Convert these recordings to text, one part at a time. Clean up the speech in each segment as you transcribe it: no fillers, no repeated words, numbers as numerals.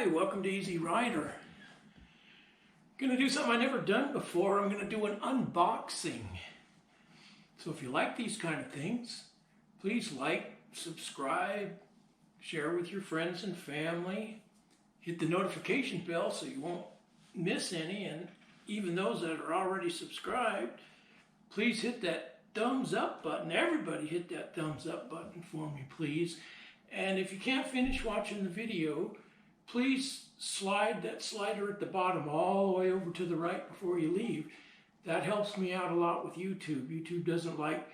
Hi, welcome to Easy Rider. I'm going to do something I've never done before. I'm going to do an unboxing. So if you like these kind of things, please like, subscribe, share with your friends and family. Hit the notification bell so you won't miss any. And even those that are already subscribed, please hit that thumbs up button. Everybody hit that thumbs up button for me, please. And if you can't finish watching the video, please slide that slider at the bottom all the way over to the right before you leave. That helps me out a lot with YouTube. YouTube doesn't like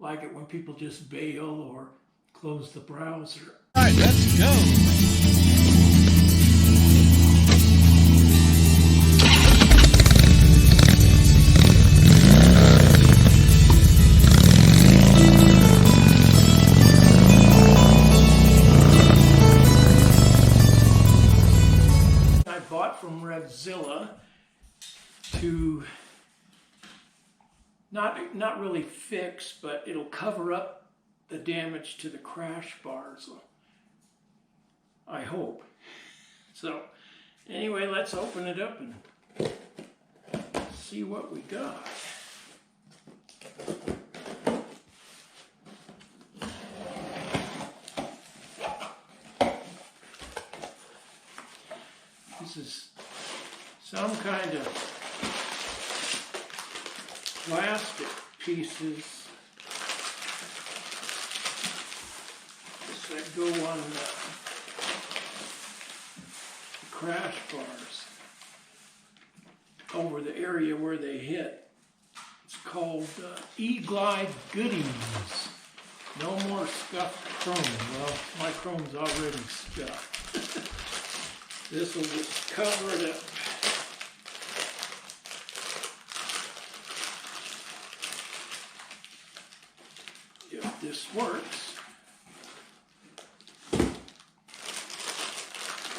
it when people just bail or close the browser. All right, let's go. From Revzilla to not really fix, but it'll cover up the damage to the crash bars, I hope. So anyway, let's open it up and see what we got. This is some kind of plastic pieces that go on the crash bars over the area where they hit. It's called Eglidegoodies. No more scuffed chrome. Well, my chrome's already scuffed. This will just cover it up. If this works.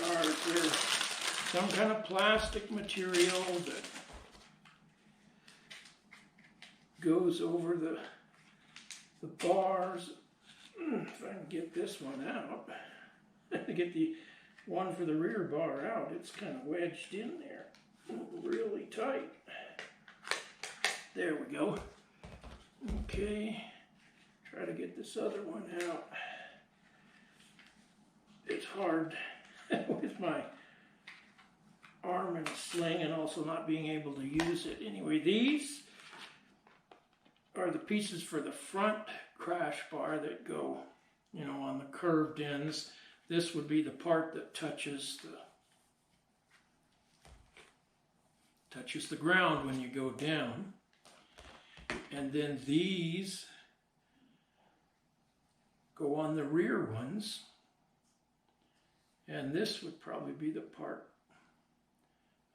Or is there some kind of plastic material that goes over the bars? If I can get this one out. Get the one for the rear bar out. It's kind of wedged in there really tight. There we go. Okay, try to get this other one out. It's hard with my arm in a sling and also not being able to use it. Anyway, these are the pieces for the front crash bar that go, on the curved ends. This would be the part that touches the ground when you go down. And then these go on the rear ones. And this would probably be the part.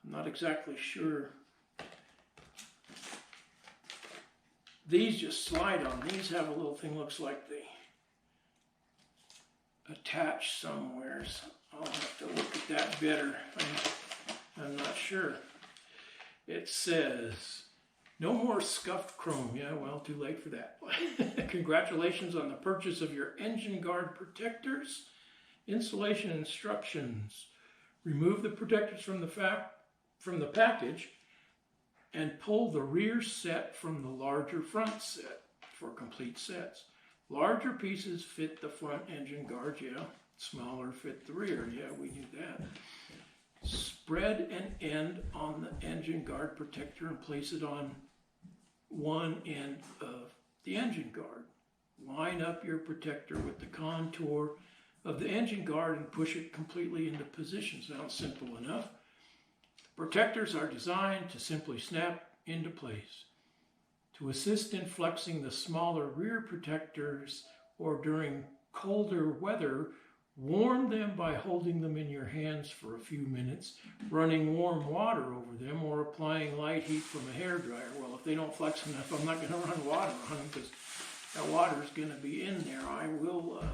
I'm not exactly sure. These just slide on. These have a little thing, looks like they attached somewhere, so I'll have to look at that better. I'm not sure. It says, no more scuffed chrome. Yeah, well, too late for that. Congratulations on the purchase of your Engineguard protectors. Installation instructions. Remove the protectors from the package and pull the rear set from the larger front set for complete sets. Larger pieces fit the front Engineguard, yeah. Smaller fit the rear, yeah, we knew that. Spread an end on the Engineguard protector and place it on one end of the Engineguard. Line up your protector with the contour of the Engineguard and push it completely into position. Sounds simple enough. Protectors are designed to simply snap into place. To assist in flexing the smaller rear protectors or during colder weather, warm them by holding them in your hands for a few minutes, running warm water over them, or applying light heat from a hairdryer. Well, if they don't flex enough, I'm not going to run water on them because that water is going to be in there. I will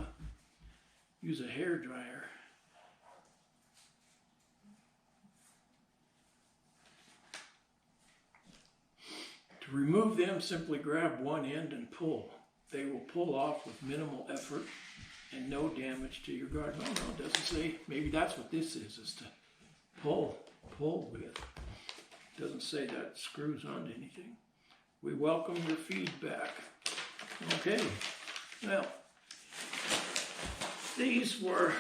use a hairdryer. To remove them, simply grab one end and pull. They will pull off with minimal effort. and no damage to your guard. No, it doesn't say. Maybe that's what this is to pull with. It doesn't say that screws onto anything. We welcome your feedback. Okay, well, these were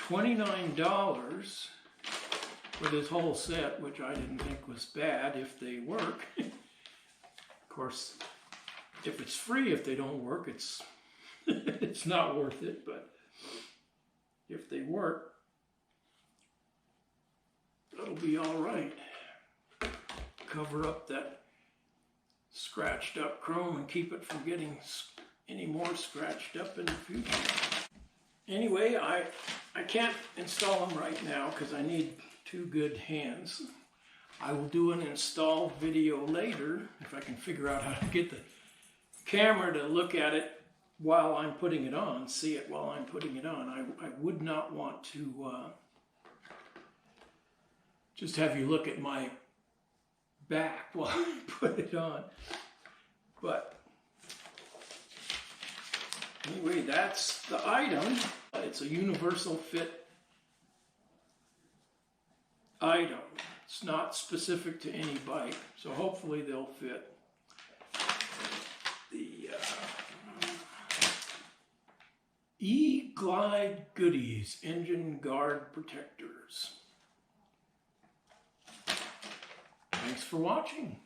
$29 for this whole set, which I didn't think was bad if they work. Of course, if it's free, if they don't work, it's it's not worth it, but if they work, that'll be all right. Cover up that scratched up chrome and keep it from getting any more scratched up in the future. Anyway, I can't install them right now because I need 2 good hands. I will do an install video later if I can figure out how to get the camera to look at it while I'm putting it on, see it while I'm putting it on. I would not want to just have you look at my back while I put it on. But anyway, that's the item. It's a universal fit item. It's not specific to any bike, so hopefully they'll fit. The Eglidegoodies Engineguard protectors. Thanks for watching.